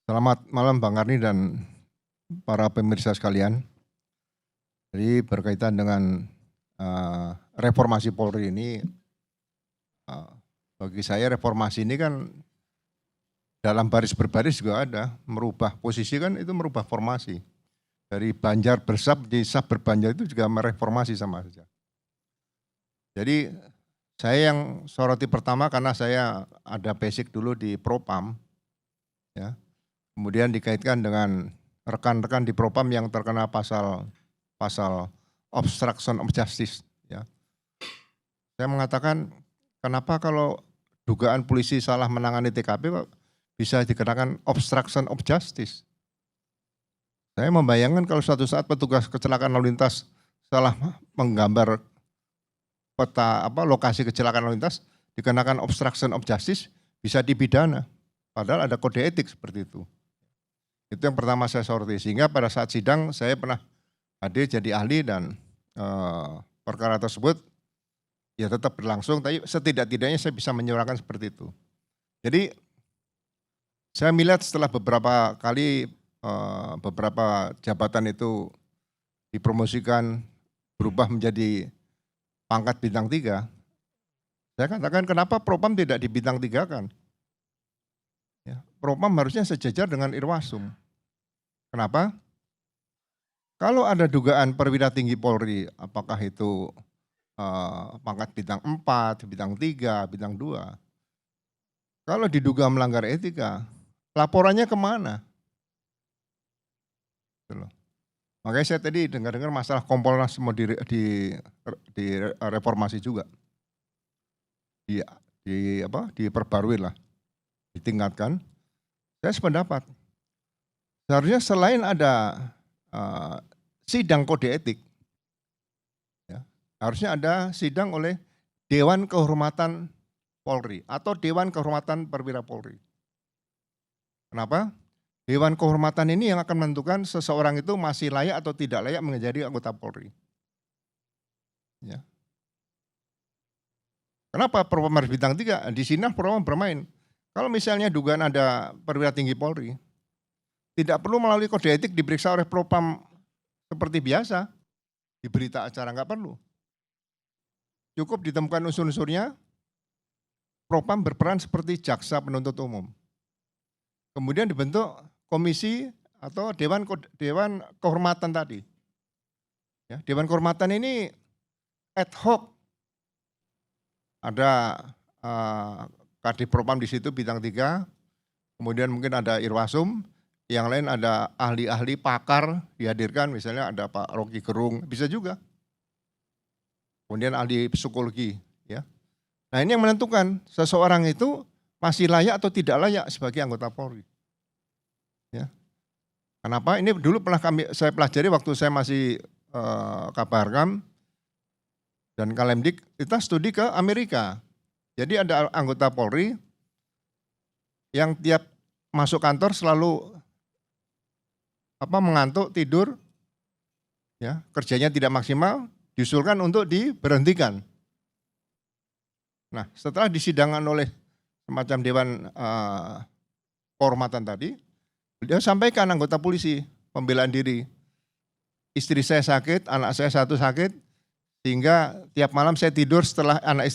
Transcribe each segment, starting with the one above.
Selamat malam Bang Karni dan para pemirsa sekalian. Jadi berkaitan dengan reformasi Polri ini, eee, bagi saya reformasi ini kan dalam baris berbaris juga ada, merubah posisi kan itu merubah formasi. Dari Banjar bersab jadi sab berbanjar itu juga mereformasi sama saja. Jadi saya yang soroti pertama karena saya ada basic dulu di Propam, ya. Kemudian dikaitkan dengan rekan-rekan di Propam yang terkena pasal obstruction of justice, ya. Saya mengatakan, kenapa kalau dugaan polisi salah menangani TKP kok bisa dikenakan obstruction of justice? Saya membayangkan kalau suatu saat petugas kecelakaan lalu lintas salah menggambar peta lokasi kecelakaan lalu lintas dikenakan obstruction of justice, bisa dipidana. Padahal ada kode etik seperti itu. Itu yang pertama saya soroti, sehingga pada saat sidang saya pernah hadir jadi ahli dan perkara tersebut ya tetap berlangsung, tapi setidak-tidaknya saya bisa menyuarakan seperti itu. Jadi saya melihat setelah beberapa kali beberapa jabatan itu dipromosikan berubah menjadi pangkat bintang 3, saya katakan kenapa Propam tidak di bintang 3 kan? Ya, Propam harusnya sejajar dengan Irwasum. Kenapa? Kalau ada dugaan perwira tinggi Polri, apakah itu pangkat bintang 4, bintang 3, bintang 2, kalau diduga melanggar etika, laporannya kemana? Makanya saya tadi dengar-dengar masalah Kompolnas mau reformasi juga, diperbarui lah, ditingkatkan. Saya sependapat, seharusnya selain ada sidang kode etik, ya, harusnya ada sidang oleh Dewan Kehormatan Polri atau Dewan Kehormatan Perwira Polri. Kenapa? Dewan Kehormatan ini yang akan menentukan seseorang itu masih layak atau tidak layak menjadi anggota Polri. Ya. Kenapa Propam harus bintang 3? Di sini Propam bermain. Kalau misalnya dugaan ada perwira tinggi Polri, tidak perlu melalui kode etik diperiksa oleh Propam seperti biasa, di berita acara nggak perlu. Cukup ditemukan unsur-unsurnya, Propam berperan seperti jaksa penuntut umum. Kemudian dibentuk komisi atau Dewan Kehormatan tadi. Ya, Dewan Kehormatan ini ad hoc. Ada Kadif Propam di situ bintang 3, kemudian mungkin ada Irwasum, yang lain ada ahli-ahli pakar dihadirkan, misalnya ada Pak Rocky Gerung, bisa juga. Kemudian ahli psikologi, ya. Nah ini yang menentukan seseorang itu masih layak atau tidak layak sebagai anggota Polri. Ya. Kenapa? Ini dulu pernah saya pelajari waktu saya masih Kabarkam dan Kalemdik, kita studi ke Amerika. Jadi ada anggota Polri yang tiap masuk kantor selalu mengantuk, tidur, ya, kerjanya tidak maksimal, diusulkan untuk diberhentikan. Nah, setelah disidangkan oleh semacam Dewan Kehormatan tadi, beliau sampaikan anggota polisi pembelaan diri. Istri saya sakit, anak saya satu sakit, sehingga tiap malam saya tidur setelah anak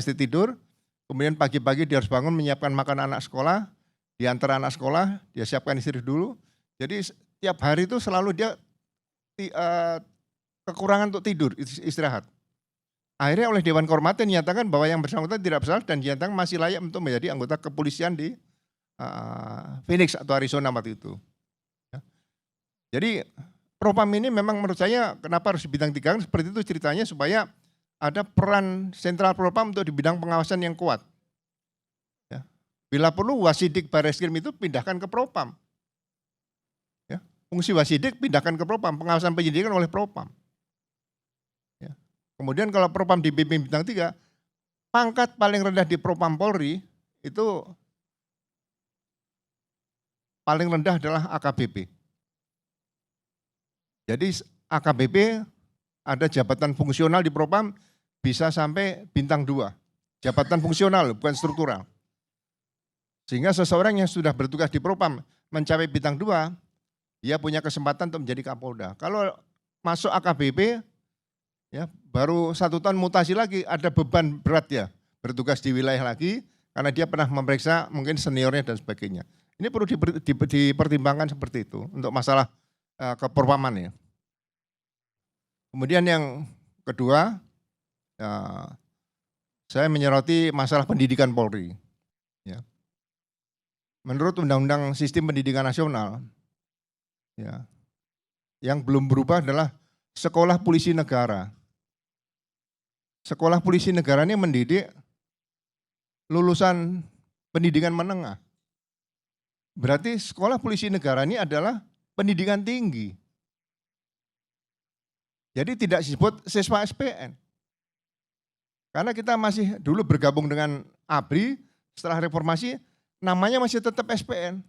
istri tidur, kemudian pagi-pagi dia harus bangun menyiapkan makan anak sekolah, diantar anak sekolah, dia siapkan istri dulu. Jadi tiap hari itu selalu dia kekurangan untuk tidur, istirahat. Akhirnya oleh Dewan Kehormatan dinyatakan bahwa yang bersangkutan tidak bersalah dan dinyatakan masih layak untuk menjadi anggota kepolisian di Phoenix atau Arizona waktu itu. Ya. Jadi Propam ini memang menurut saya kenapa harus di bintang 3 seperti itu ceritanya, supaya ada peran sentral Propam untuk di bidang pengawasan yang kuat. Ya. Bila perlu Wasidik Bareskrim itu pindahkan ke Propam. Ya. Fungsi Wasidik pindahkan ke Propam, pengawasan penyidikan oleh Propam. Ya. Kemudian kalau Propam dipimpin bintang 3, pangkat paling rendah di Propam Polri itu paling rendah adalah AKBP. Jadi AKBP ada jabatan fungsional di Propam bisa sampai bintang 2. Jabatan fungsional bukan struktural. Sehingga seseorang yang sudah bertugas di Propam mencapai bintang 2, dia punya kesempatan untuk menjadi Kapolda. Kalau masuk AKBP, ya baru 1 tahun mutasi lagi, ada beban berat ya, bertugas di wilayah lagi, karena dia pernah memeriksa mungkin seniornya dan sebagainya. Ini perlu dipertimbangkan seperti itu untuk masalah keperpaman ya. Kemudian yang kedua, ya, saya menyoroti masalah pendidikan Polri. Ya. Menurut Undang-Undang Sistem Pendidikan Nasional, ya, yang belum berubah adalah sekolah polisi negara. Sekolah polisi negara ini mendidik lulusan pendidikan menengah. Berarti sekolah polisi negara ini adalah pendidikan tinggi. Jadi tidak disebut siswa SPN. Karena kita masih dulu bergabung dengan ABRI, setelah reformasi namanya masih tetap SPN.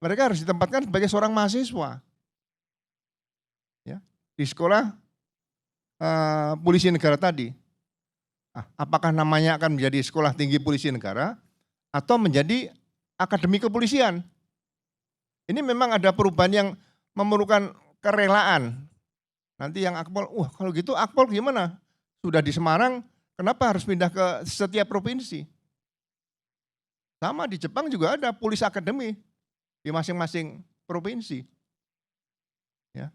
Mereka harus ditempatkan sebagai seorang mahasiswa. Ya, di sekolah polisi negara tadi. Apakah namanya akan menjadi sekolah tinggi polisi negara atau menjadi akademi kepolisian? Ini memang ada perubahan yang memerlukan kerelaan. Nanti yang Akpol, kalau gitu Akpol gimana? Sudah di Semarang, kenapa harus pindah ke setiap provinsi? Sama di Jepang juga ada Police Academy di masing-masing provinsi. Ya.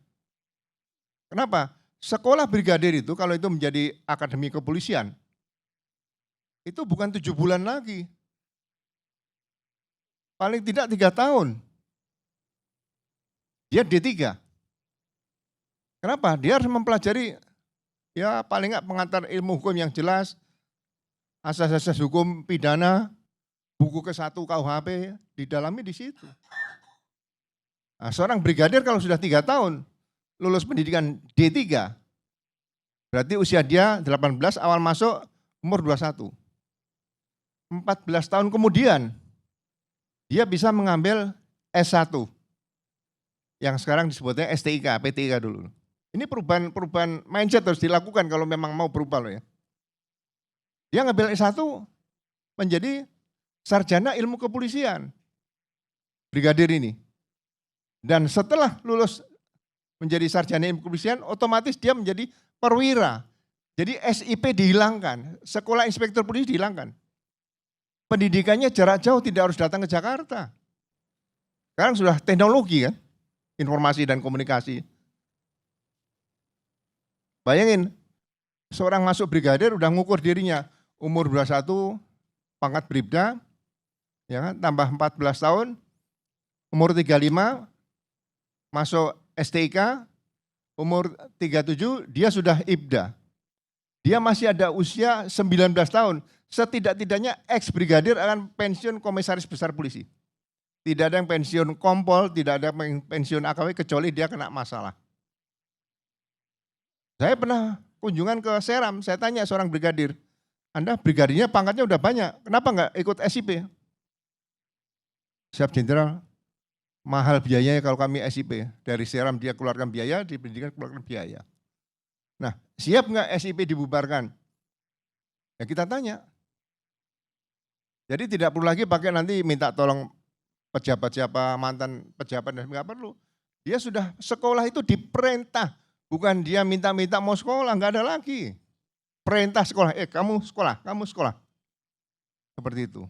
Kenapa? Sekolah brigadir itu kalau itu menjadi akademi kepolisian, itu bukan 7 bulan lagi. Paling tidak 3 tahun. Dia D3. Kenapa? Dia harus mempelajari ya paling enggak pengantar ilmu hukum yang jelas, asas-asas hukum pidana, buku ke-1 KUHP, didalami di situ. Nah, seorang brigadir kalau sudah 3 tahun, lulus pendidikan D3, berarti usia dia 18, awal masuk umur 21. 14 tahun kemudian, dia bisa mengambil S1, yang sekarang disebutnya STIK, PTIK dulu. Ini perubahan mindset harus dilakukan kalau memang mau berubah loh ya. Dia ngambil S1 menjadi sarjana ilmu kepolisian, brigadir ini. Dan setelah lulus menjadi sarjana ilmu kepolisian, otomatis dia menjadi perwira. Jadi SIP dihilangkan, sekolah inspektur polisi dihilangkan. Pendidikannya jarak jauh, tidak harus datang ke Jakarta. Sekarang sudah teknologi kan, informasi dan komunikasi. Bayangin, seorang masuk brigadir udah ngukur dirinya, umur 21, pangkat bribda, ya kan, tambah 14 tahun, umur 35, masuk STIK, umur 37, dia sudah IPDA. Dia masih ada usia 19 tahun, setidak-tidaknya ex-brigadir akan pensiun komisaris besar polisi. Tidak ada yang pensiun kompol, tidak ada yang pensiun AKW kecuali dia kena masalah. Saya pernah kunjungan ke Seram, saya tanya seorang brigadir, Anda brigadirnya pangkatnya udah banyak, kenapa enggak ikut SIP? Siap jenderal, mahal biayanya kalau kami SIP. Dari Seram dia keluarkan biaya, di pendidikan keluarkan biaya. Nah, siap enggak SIP dibubarkan? Ya kita tanya. Jadi tidak perlu lagi pakai nanti minta tolong pejabat siapa, mantan pejabat, dan enggak perlu. Dia sudah sekolah itu diperintah. Bukan dia minta-minta mau sekolah, enggak ada lagi. Perintah sekolah, kamu sekolah, kamu sekolah. Seperti itu.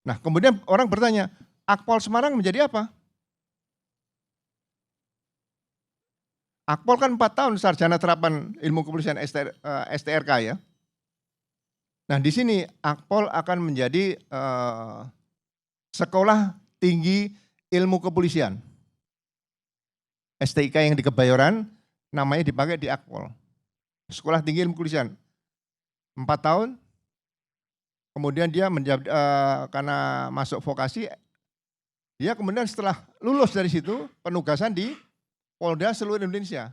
Nah kemudian orang bertanya, Akpol Semarang menjadi apa? Akpol kan 4 tahun sarjana terapan ilmu kepolisian STRK ya. Nah di sini Akpol akan menjadi sekolah tinggi ilmu kepolisian. STIK yang di Kebayoran, namanya dipakai di Akpol. Sekolah tinggi ilmu kepolisian. 4 tahun, kemudian dia menjawab, karena masuk vokasi, dia kemudian setelah lulus dari situ, penugasan di Polda seluruh Indonesia.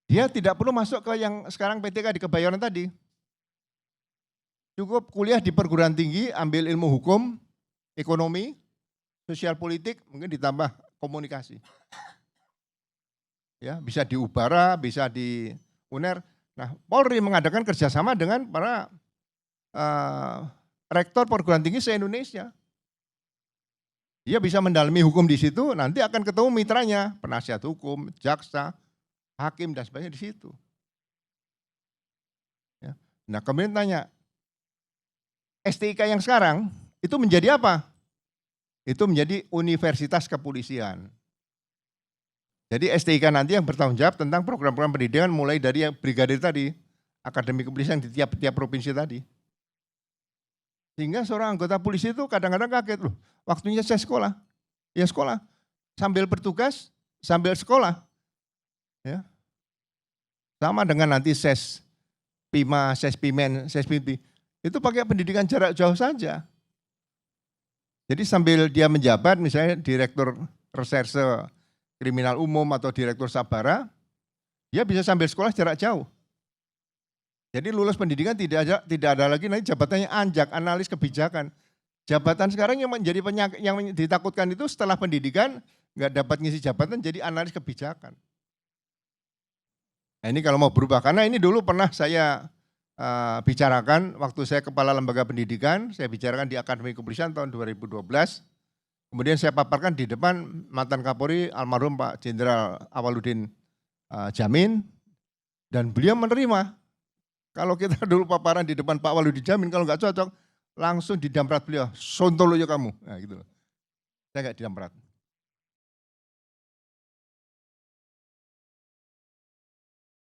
Dia tidak perlu masuk ke yang sekarang PTK di Kebayoran tadi. Cukup kuliah di perguruan tinggi, ambil ilmu hukum, ekonomi, sosial politik, mungkin ditambah komunikasi. Ya, bisa di Ubara, bisa di UNER. Nah, Polri mengadakan kerjasama dengan para rektor perguruan tinggi se-Indonesia. Dia bisa mendalami hukum di situ, nanti akan ketemu mitranya, penasihat hukum, jaksa, hakim dan sebagainya di situ. Ya. Nah kemudian tanya, STIK yang sekarang itu menjadi apa? Itu menjadi Universitas Kepolisian. Jadi STIK nanti yang bertanggung jawab tentang program-program pendidikan mulai dari yang brigadir tadi, Akademi Kepolisian di tiap provinsi tadi. Sehingga seorang anggota polisi itu kadang-kadang kaget, loh waktunya saya sekolah. Ya sekolah, sambil bertugas, sambil sekolah. Ya. Sama dengan nanti SES, PIMA, SES PIMEN, SES PIMPI, itu pakai pendidikan jarak jauh saja. Jadi sambil dia menjabat misalnya Direktur Reserse Kriminal Umum atau Direktur Sabara, dia bisa sambil sekolah jarak jauh. Jadi lulus pendidikan tidak ada lagi nanti jabatannya anjak, analis kebijakan. Jabatan sekarang yang menjadi penyakit yang ditakutkan itu setelah pendidikan nggak dapat ngisi jabatan jadi analis kebijakan. Nah ini kalau mau berubah, karena ini dulu pernah saya bicarakan waktu saya kepala lembaga pendidikan, saya bicarakan di Akademi Kepolisian tahun 2012. Kemudian saya paparkan di depan mantan Kapolri almarhum Pak Jenderal Awaludin Jamin, dan beliau menerima. Kalau kita dulu paparan di depan Pak Awaludin Jamin, kalau nggak cocok, langsung didamprat beliau, sontolo ya kamu. Nah, gitu. Saya nggak didamprat.